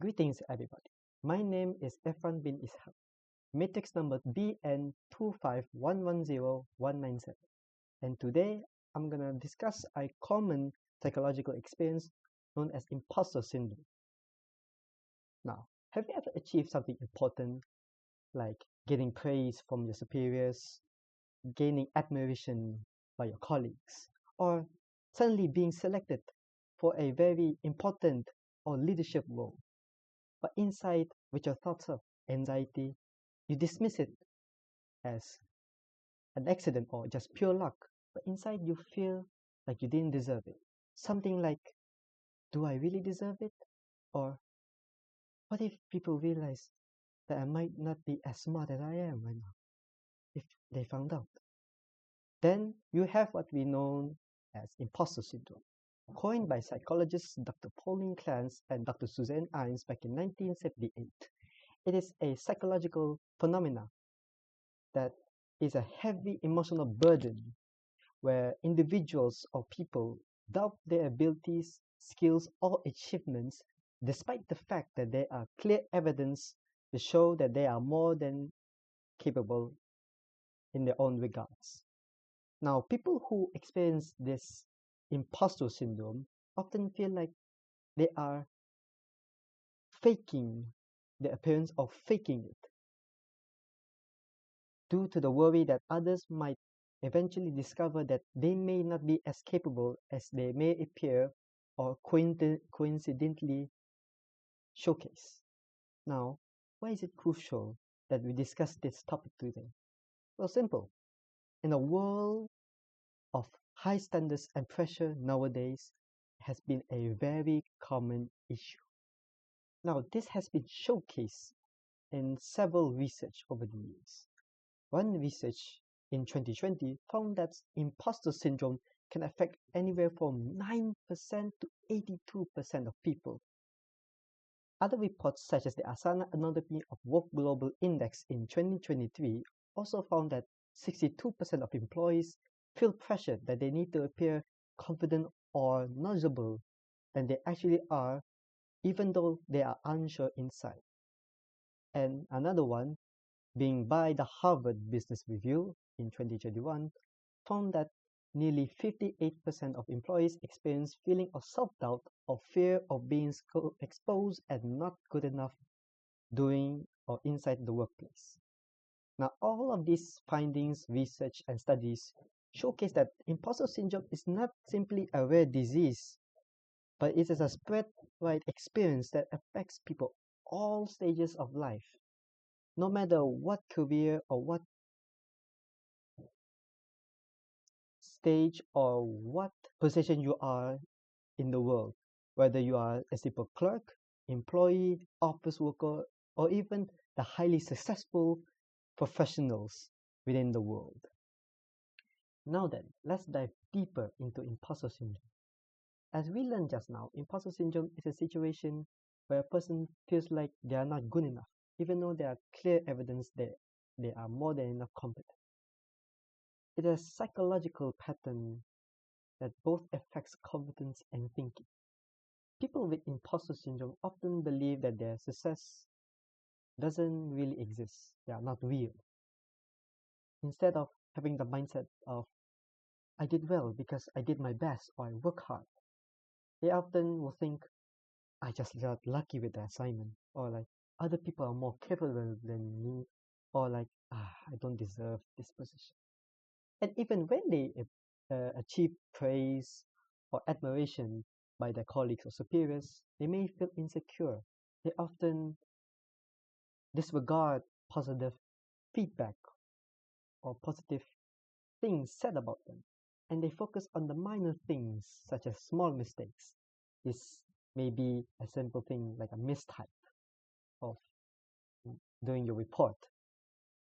Greetings everybody. My name is Efran bin Ishaq. Matrix number BN25110-197. And today I'm gonna discuss a common psychological experience known as imposter syndrome. Now, have you ever achieved something important like getting praise from your superiors, gaining admiration by your colleagues, or suddenly being selected for a very important or leadership role? But inside, with your thoughts of anxiety, you dismiss it as an accident or just pure luck. But inside, you feel like you didn't deserve it. Something like, do I really deserve it? Or what if people realize that I might not be as smart as I am right now? If they found out, then you have what we know as imposter syndrome. Coined by psychologists Dr. Pauline Clance and Dr. Suzanne Imes back in 1978. It is a psychological phenomena that is a heavy emotional burden where individuals or people doubt their abilities, skills, or achievements despite the fact that there are clear evidence to show that they are more than capable in their own regards. Now, people who experience this imposter syndrome often feel like they are faking the appearance of faking it due to the worry that others might eventually discover that they may not be as capable as they may appear or coincidentally showcase. Now, why is it crucial that we discuss this topic today? Well, simple. In a world of high standards and pressure nowadays, it has been a very common issue. Now, this has been showcased in several research over the years. One research in 2020 found that imposter syndrome can affect anywhere from 9% to 82% of people. Other reports such as the Asana Anonymity of Work Global Index in 2023 also found that 62% of employees feel pressured that they need to appear confident or knowledgeable than they actually are, even though they are unsure inside. And another one, being by the Harvard Business Review in 2021, found that nearly 58% of employees experience feeling of self-doubt or fear of being exposed and not good enough doing or inside the workplace. Now, all of these findings, research, and studies showcase that imposter syndrome is not simply a rare disease, but it is a spread-wide experience that affects people all stages of life, no matter what career or what stage or what position you are in the world, whether you are a simple clerk, employee, office worker, or even the highly successful professionals within the world. Now then, let's dive deeper into imposter syndrome. As we learned just now, imposter syndrome is a situation where a person feels like they are not good enough, even though there are clear evidence that they are more than enough competent. It is a psychological pattern that both affects confidence and thinking. People with imposter syndrome often believe that their success doesn't really exist. They are not real. Instead of having the mindset of, I did well because I did my best or I work hard, they often will think, I just got lucky with the assignment, or like, other people are more capable than me, or like, I don't deserve this position. And even when they achieve praise or admiration by their colleagues or superiors, they may feel insecure. They often disregard positive feedback or positive things said about them, and they focus on the minor things such as small mistakes. This may be a simple thing like a mistype of doing your report.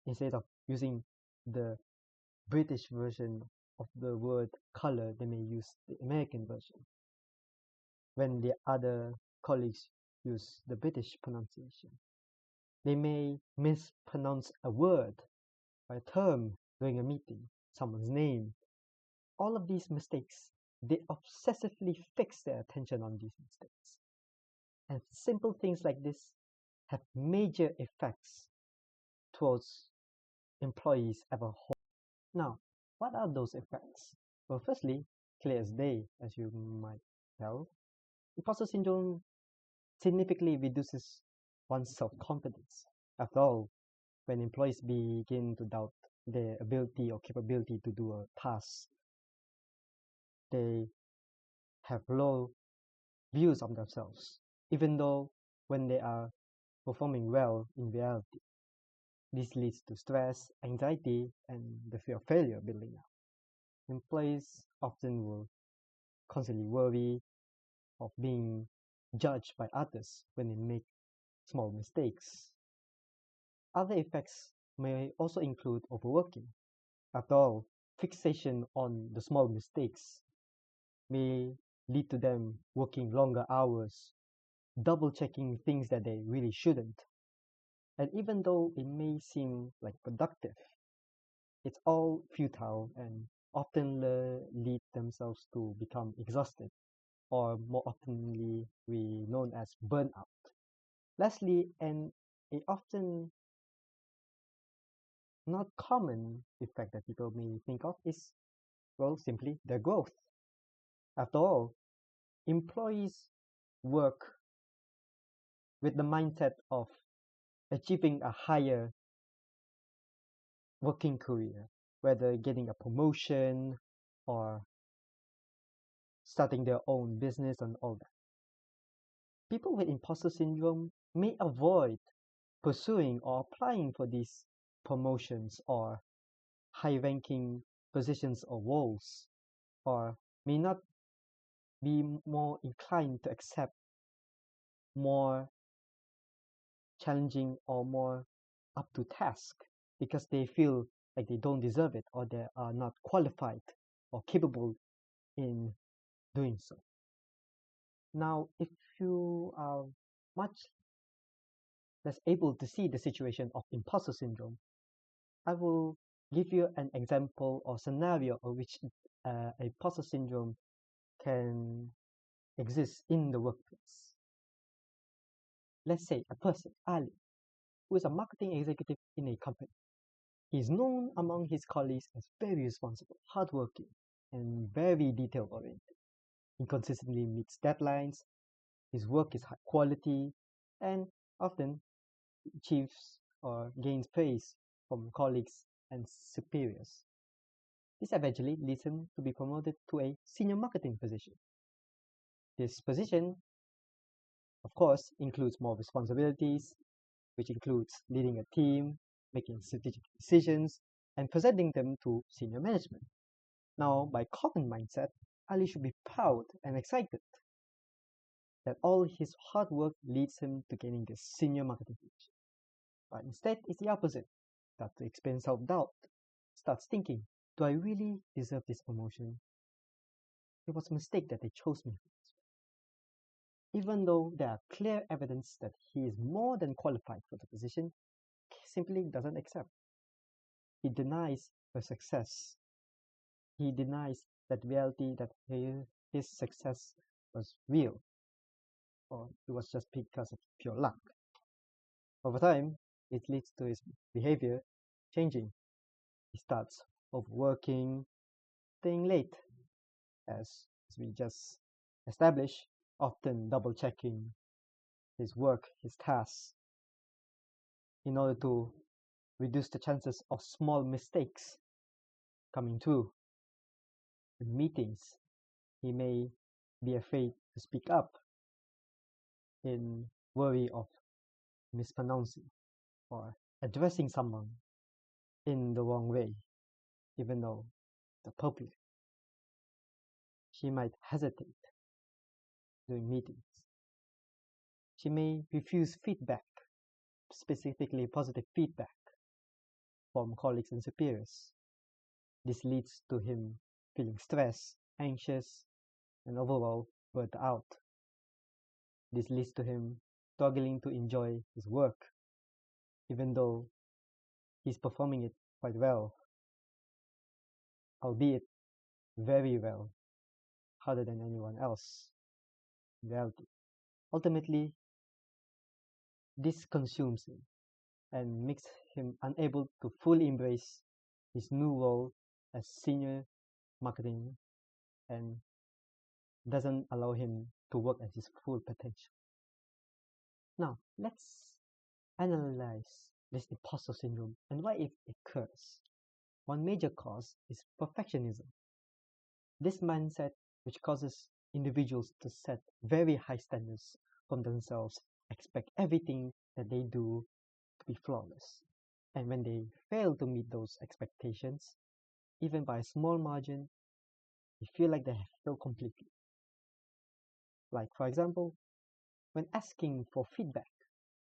Instead of using the British version of the word color, they may use the American version. When the other colleagues use the British pronunciation, they may mispronounce a word or a term during a meeting, someone's name. All of these mistakes, they obsessively fix their attention on these mistakes. And simple things like this have major effects towards employees as a whole. Now, what are those effects? Well, firstly, clear as day, as you might tell, imposter syndrome significantly reduces one's self-confidence. After all, when employees begin to doubt their ability or capability to do a task, they have low views of themselves, even though when they are performing well in reality. This leads to stress, anxiety, and the fear of failure building up. Employees often will constantly worry of being judged by others when they make small mistakes. Other effects may also include overworking. After all, fixation on the small mistakes may lead to them working longer hours, double checking things that they really shouldn't. And even though it may seem like productive, it's all futile and often lead themselves to become exhausted, or more oftenly we known as burnout. Lastly, and a often not common effect that people may think of is, well, simply their growth. After all, employees work with the mindset of achieving a higher working career, whether getting a promotion or starting their own business and all that. People with imposter syndrome may avoid pursuing or applying for these promotions or high ranking positions or roles, or may not be more inclined to accept more challenging or more up to task because they feel like they don't deserve it or they are not qualified or capable in doing so. Now, if you are much less able to see the situation of imposter syndrome, I will give you an example or scenario of which imposter syndrome can exist in the workplace. Let's say a person, Ali, who is a marketing executive in a company. He is known among his colleagues as very responsible, hardworking, and very detail oriented. He consistently meets deadlines, his work is high quality, and often achieves or gains praise from colleagues and superiors. This eventually leads him to be promoted to a senior marketing position. This position, of course, includes more responsibilities, which includes leading a team, making strategic decisions, and presenting them to senior management. Now, by common mindset, Ali should be proud and excited that all his hard work leads him to gaining this senior marketing position. But instead, it's the opposite. Starts to experience self-doubt, starts thinking, do I really deserve this promotion? It was a mistake that they chose me for this. Even though there are clear evidence that he is more than qualified for the position, he simply doesn't accept. He denies her success. He denies that reality that his success was real, or it was just because of pure luck. Over time, it leads to his behavior changing. He starts overworking, staying late, as we just established, often double checking his work, his tasks, in order to reduce the chances of small mistakes coming through. In meetings, he may be afraid to speak up in worry of mispronouncing or addressing someone in the wrong way, even though it's appropriate. She might hesitate during meetings. She may refuse feedback, specifically positive feedback from colleagues and superiors. This leads to him feeling stressed, anxious, and overall burnt out. This leads to him struggling to enjoy his work, even though he's performing it quite well, albeit very well, harder than anyone else in reality. Ultimately, this consumes him and makes him unable to fully embrace his new role as senior marketing and doesn't allow him to work at his full potential. Now, let's analyze this imposter syndrome and why it occurs. One major cause is perfectionism. This mindset, which causes individuals to set very high standards from themselves, expect everything that they do to be flawless. And when they fail to meet those expectations, even by a small margin, they feel like they have failed completely. Like, for example, when asking for feedback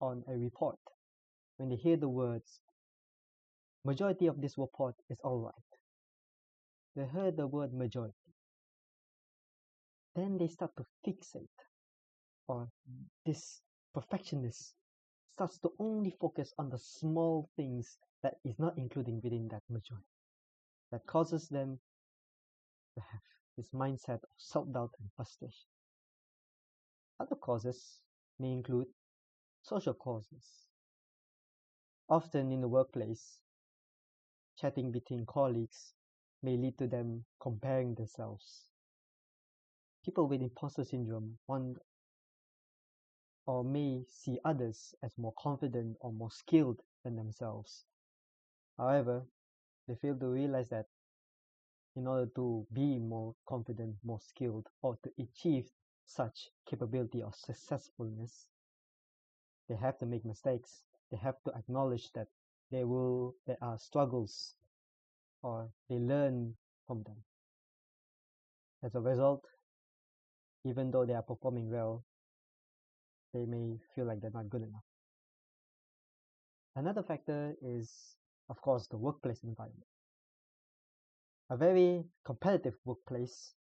on a report, when they hear the words, majority of this report is alright, they heard the word majority, then they start to fixate, or this perfectionist starts to only focus on the small things that is not including within that majority. That causes them to have this mindset of self-doubt and frustration. Other causes may include social causes. Often in the workplace, chatting between colleagues may lead to them comparing themselves. People with imposter syndrome want or may see others as more confident or more skilled than themselves. However, they fail to realize that in order to be more confident, more skilled, or to achieve such capability or successfulness, they have to make mistakes. They have to acknowledge that there are struggles or they learn from them. As a result, even though they are performing well, they may feel like they're not good enough. Another factor is, of course, the workplace environment. A very competitive workplace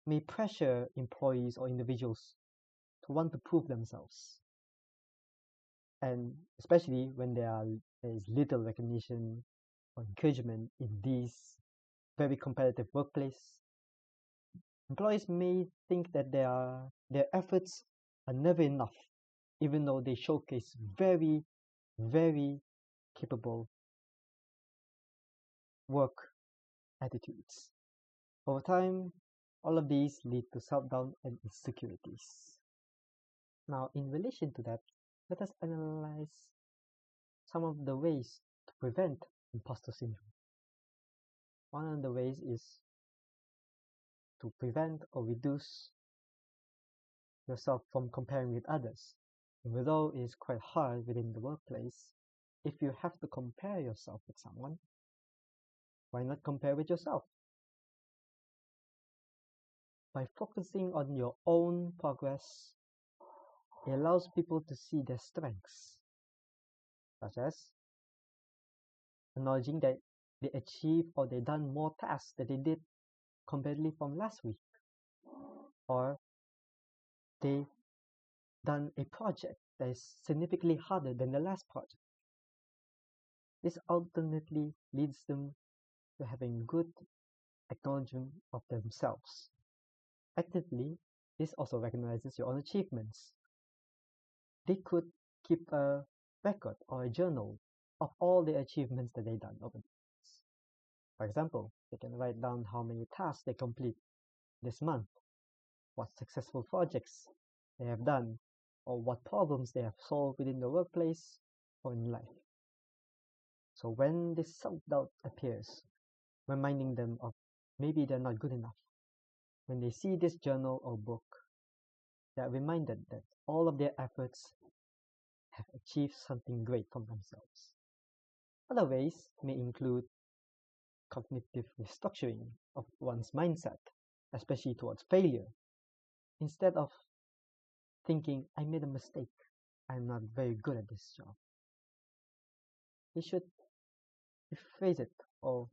may pressure employees or individuals to want to prove themselves. And especially when there is little recognition or encouragement in these very competitive workplace, employees may think that their efforts are never enough, even though they showcase very, very capable work attitudes. Over time, all of these lead to self-doubt and insecurities. Now, in relation to that, let us analyze some of the ways to prevent imposter syndrome. One of the ways is to prevent or reduce yourself from comparing with others. Even though it is quite hard within the workplace, if you have to compare yourself with someone, why not compare with yourself? By focusing on your own progress, it allows people to see their strengths, such as acknowledging that they achieved or they done more tasks that they did comparatively from last week, or they done a project that is significantly harder than the last project. This ultimately leads them to having good acknowledgement of themselves. Actively, this also recognizes your own achievements. They could keep a record or a journal of all the achievements that they've done over the years. For example, they can write down how many tasks they complete this month, what successful projects they have done, or what problems they have solved within the workplace or in life. So when this self-doubt appears, reminding them of maybe they're not good enough, when they see this journal or book, they are reminded that all of their efforts have achieved something great for themselves. Other ways may include cognitive restructuring of one's mindset, especially towards failure. Instead of thinking, I made a mistake, I'm not very good at this job, they should rephrase it or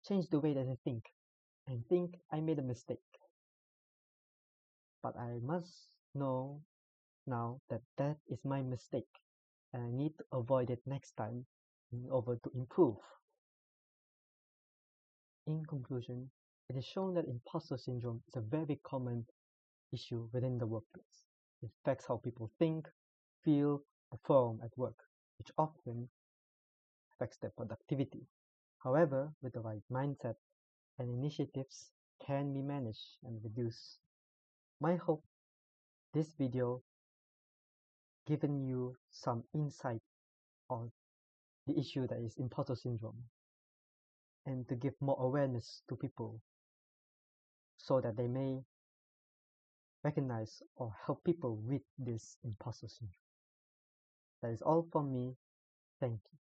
change the way that they think and think, I made a mistake. But I must know now that that is my mistake and I need to avoid it next time in order to improve. In conclusion, it is shown that imposter syndrome is a very common issue within the workplace. It affects how people think, feel, perform at work, which often affects their productivity. However, with the right mindset and initiatives can be managed and reduced. My hope this video given you some insight on the issue that is imposter syndrome and to give more awareness to people so that they may recognize or help people with this imposter syndrome. That is all from me. Thank you.